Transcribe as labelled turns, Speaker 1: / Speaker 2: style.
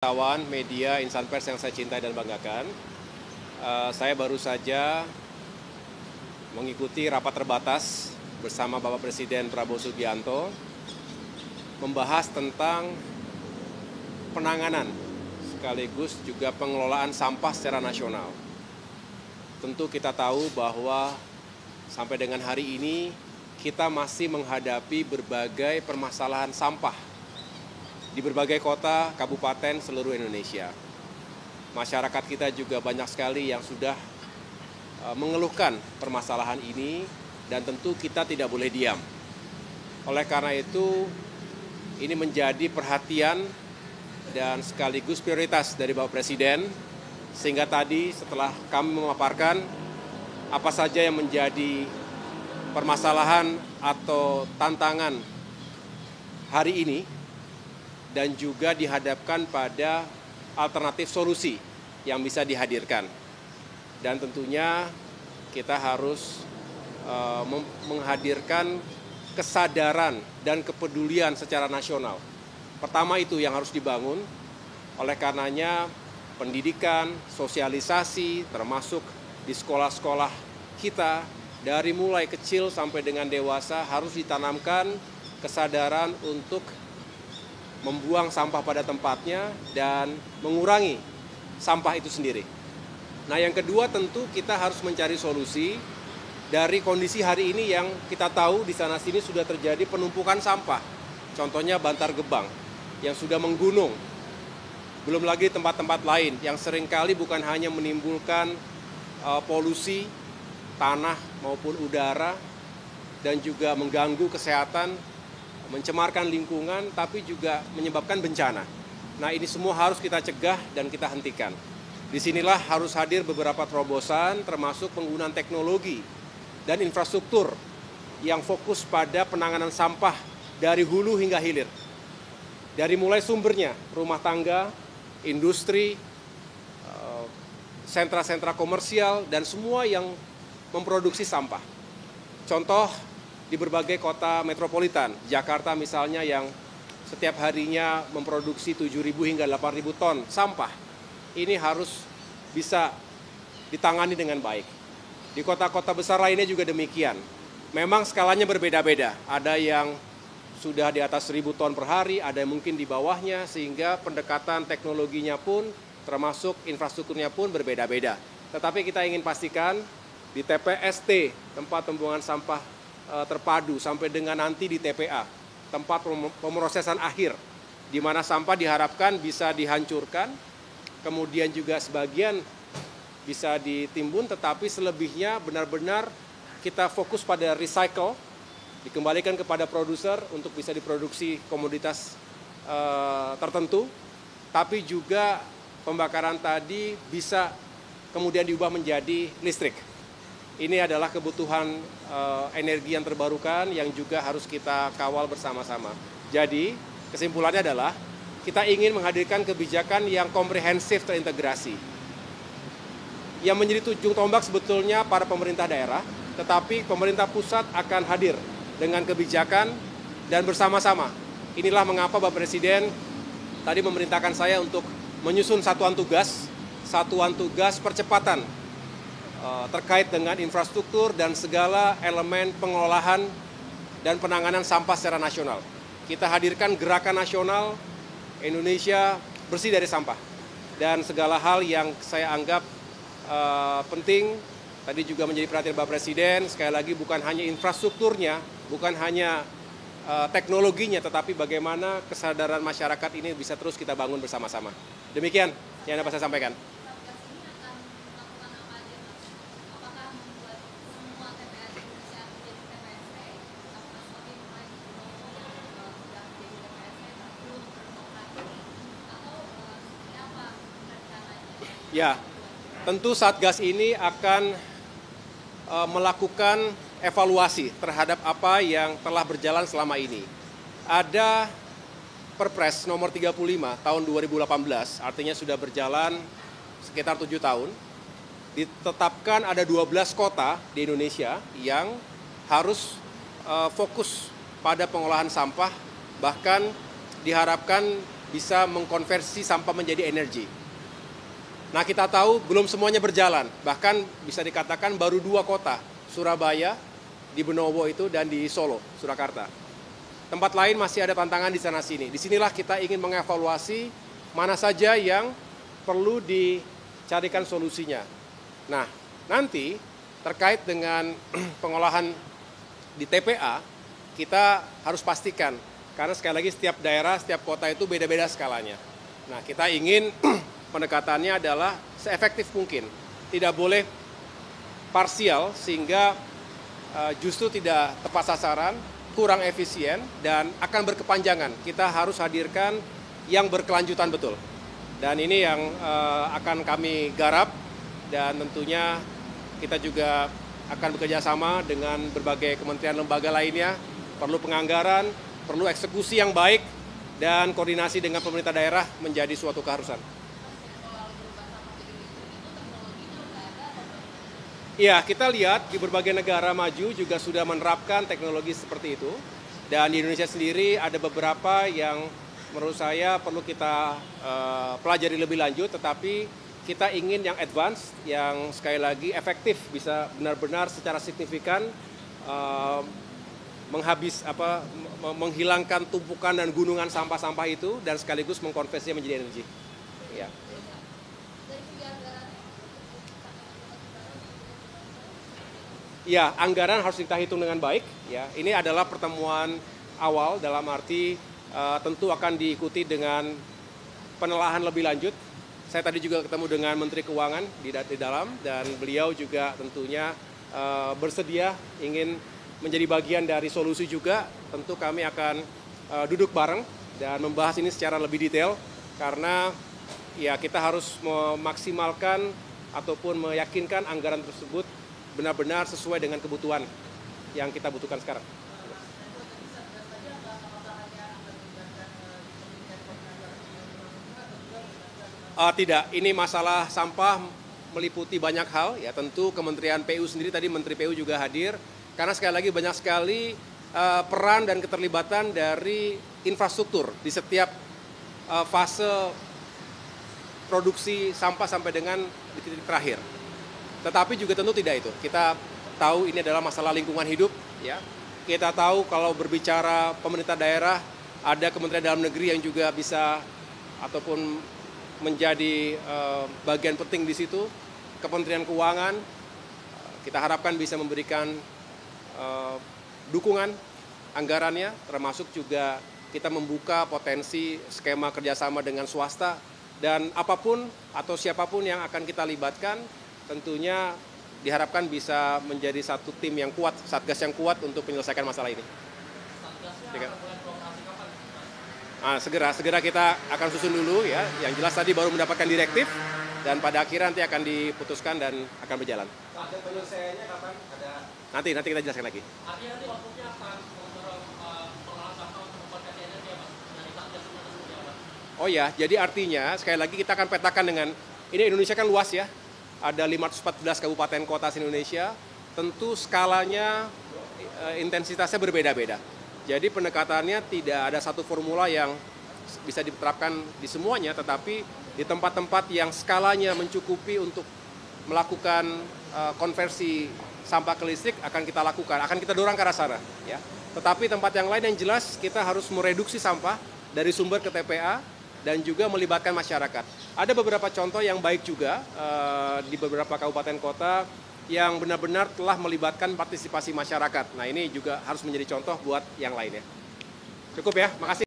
Speaker 1: Wartawan, media, insan pers yang saya cintai dan banggakan, saya baru saja mengikuti rapat terbatas bersama Bapak Presiden Prabowo Subianto membahas tentang penanganan sekaligus juga pengelolaan sampah secara nasional. Tentu kita tahu bahwa sampai dengan hari ini kita masih menghadapi berbagai permasalahan sampah di berbagai kota, kabupaten, seluruh Indonesia. Masyarakat kita juga banyak sekali yang sudah mengeluhkan permasalahan ini dan tentu kita tidak boleh diam. Oleh karena itu, ini menjadi perhatian dan sekaligus prioritas dari Bapak Presiden, sehingga tadi setelah kami memaparkan apa saja yang menjadi permasalahan atau tantangan hari ini, dan juga dihadapkan pada alternatif solusi yang bisa dihadirkan. Dan tentunya kita harus menghadirkan kesadaran dan kepedulian secara nasional. Pertama itu yang harus dibangun, oleh karenanya pendidikan, sosialisasi, termasuk di sekolah-sekolah kita, dari mulai kecil sampai dengan dewasa harus ditanamkan kesadaran untuk membuang sampah pada tempatnya dan mengurangi sampah itu sendiri. Nah, yang kedua tentu kita harus mencari solusi dari kondisi hari ini yang kita tahu di sana-sini sudah terjadi penumpukan sampah. Contohnya Bantar Gebang yang sudah menggunung. Belum lagi tempat-tempat lain yang seringkali bukan hanya menimbulkan polusi tanah maupun udara dan juga mengganggu kesehatan, mencemarkan lingkungan, tapi juga menyebabkan bencana. Nah, ini semua harus kita cegah dan kita hentikan. Disinilah harus hadir beberapa terobosan, termasuk penggunaan teknologi dan infrastruktur yang fokus pada penanganan sampah dari hulu hingga hilir. Dari mulai sumbernya, rumah tangga, industri, sentra-sentra komersial, dan semua yang memproduksi sampah. Contoh, di berbagai kota metropolitan, Jakarta misalnya yang setiap harinya memproduksi 7.000 hingga 8.000 ton sampah, ini harus bisa ditangani dengan baik. Di kota-kota besar lainnya juga demikian. Memang skalanya berbeda-beda, ada yang sudah di atas 1.000 ton per hari, ada yang mungkin di bawahnya, sehingga pendekatan teknologinya pun, termasuk infrastrukturnya pun berbeda-beda. Tetapi kita ingin pastikan di TPST, tempat pembuangan sampah terpadu, sampai dengan nanti di TPA, tempat pemrosesan akhir, di mana sampah diharapkan bisa dihancurkan, kemudian juga sebagian bisa ditimbun, tetapi selebihnya benar-benar kita fokus pada recycle, dikembalikan kepada produser untuk bisa diproduksi komoditas tertentu, tapi juga pembakaran tadi bisa kemudian diubah menjadi listrik. Ini adalah kebutuhan energi yang terbarukan yang juga harus kita kawal bersama-sama. Jadi, kesimpulannya adalah kita ingin menghadirkan kebijakan yang komprehensif terintegrasi. Yang menjadi ujung tombak sebetulnya para pemerintah daerah, tetapi pemerintah pusat akan hadir dengan kebijakan dan bersama-sama. Inilah mengapa Bapak Presiden tadi memerintahkan saya untuk menyusun satuan tugas percepatan terkait dengan infrastruktur dan segala elemen pengolahan dan penanganan sampah secara nasional. Kita hadirkan gerakan nasional Indonesia bersih dari sampah. Dan segala hal yang saya anggap penting, tadi juga menjadi perhatian Bapak Presiden, sekali lagi bukan hanya infrastrukturnya, bukan hanya teknologinya, tetapi bagaimana kesadaran masyarakat ini bisa terus kita bangun bersama-sama. Demikian yang dapat saya sampaikan. Ya, tentu Satgas ini akan melakukan evaluasi terhadap apa yang telah berjalan selama ini. Ada Perpres nomor 35 tahun 2018, artinya sudah berjalan sekitar 7 tahun. Ditetapkan ada 12 kota di Indonesia yang harus fokus pada pengolahan sampah, bahkan diharapkan bisa mengkonversi sampah menjadi energi. Nah, kita tahu belum semuanya berjalan, bahkan bisa dikatakan baru 2 kota, Surabaya, di Benowo itu, dan di Solo, Surakarta. Tempat lain masih ada tantangan di sana-sini. Disinilah kita ingin mengevaluasi mana saja yang perlu dicarikan solusinya. Nah, nanti terkait dengan pengolahan di TPA, kita harus pastikan, karena sekali lagi setiap daerah, setiap kota itu beda-beda skalanya. Nah, kita ingin pendekatannya adalah seefektif mungkin. Tidak boleh parsial sehingga justru tidak tepat sasaran, kurang efisien, dan akan berkepanjangan. Kita harus hadirkan yang berkelanjutan betul. Dan ini yang akan kami garap, dan tentunya kita juga akan bekerja sama dengan berbagai kementerian lembaga lainnya. Perlu penganggaran, perlu eksekusi yang baik, dan koordinasi dengan pemerintah daerah menjadi suatu keharusan. Iya, kita lihat di berbagai negara maju juga sudah menerapkan teknologi seperti itu. Dan di Indonesia sendiri ada beberapa yang menurut saya perlu kita pelajari lebih lanjut, tetapi kita ingin yang advance, yang sekali lagi efektif, bisa benar-benar secara signifikan menghilangkan tumpukan dan gunungan sampah-sampah itu, dan sekaligus mengkonversinya menjadi energi. Ya. Ya, anggaran harus kita hitung dengan baik. Ya, ini adalah pertemuan awal, dalam arti tentu akan diikuti dengan penelaahan lebih lanjut. Saya tadi juga ketemu dengan Menteri Keuangan di dalam, dan beliau juga tentunya bersedia ingin menjadi bagian dari solusi juga. Tentu kami akan duduk bareng dan membahas ini secara lebih detail, karena ya kita harus memaksimalkan ataupun meyakinkan anggaran tersebut benar-benar sesuai dengan kebutuhan yang kita butuhkan sekarang. Tidak, ini masalah sampah meliputi banyak hal, ya tentu Kementerian PU sendiri, tadi Menteri PU juga hadir, karena sekali lagi banyak sekali peran dan keterlibatan dari infrastruktur di setiap fase produksi sampah sampai dengan di titik terakhir. Tetapi juga tentu tidak itu. Kita tahu ini adalah masalah lingkungan hidup, ya. Kita tahu kalau berbicara pemerintah daerah, ada Kementerian Dalam Negeri yang juga bisa ataupun menjadi bagian penting di situ. Kementerian Keuangan, kita harapkan bisa memberikan dukungan anggarannya, termasuk juga kita membuka potensi skema kerjasama dengan swasta, dan apapun atau siapapun yang akan kita libatkan, tentunya diharapkan bisa menjadi satu tim yang kuat, satgas yang kuat untuk menyelesaikan masalah ini. Nah, segera kita akan susun dulu, ya. Yang jelas tadi baru mendapatkan direktif, dan pada akhirnya nanti akan diputuskan dan akan berjalan. Penyelesaiannya kapan? Nanti kita jelaskan lagi. Artinya nanti waktunya akan pengolahan sampah untuk mengkonversi energi, ya, Mas? Dari satgas itu seperti apa? Oh ya, jadi artinya sekali lagi kita akan petakan dengan, ini Indonesia kan luas, ya. Ada 514 kabupaten kota se-Indonesia, tentu skalanya, intensitasnya berbeda-beda. Jadi pendekatannya tidak ada satu formula yang bisa diterapkan di semuanya, tetapi di tempat-tempat yang skalanya mencukupi untuk melakukan konversi sampah ke listrik akan kita lakukan, akan kita dorong ke arah sana. Ya. Tetapi tempat yang lain yang jelas kita harus mereduksi sampah dari sumber ke TPA, dan juga melibatkan masyarakat. Ada beberapa contoh yang baik juga di beberapa kabupaten kota yang benar-benar telah melibatkan partisipasi masyarakat. Nah, ini juga harus menjadi contoh buat yang lainnya. Cukup ya, makasih.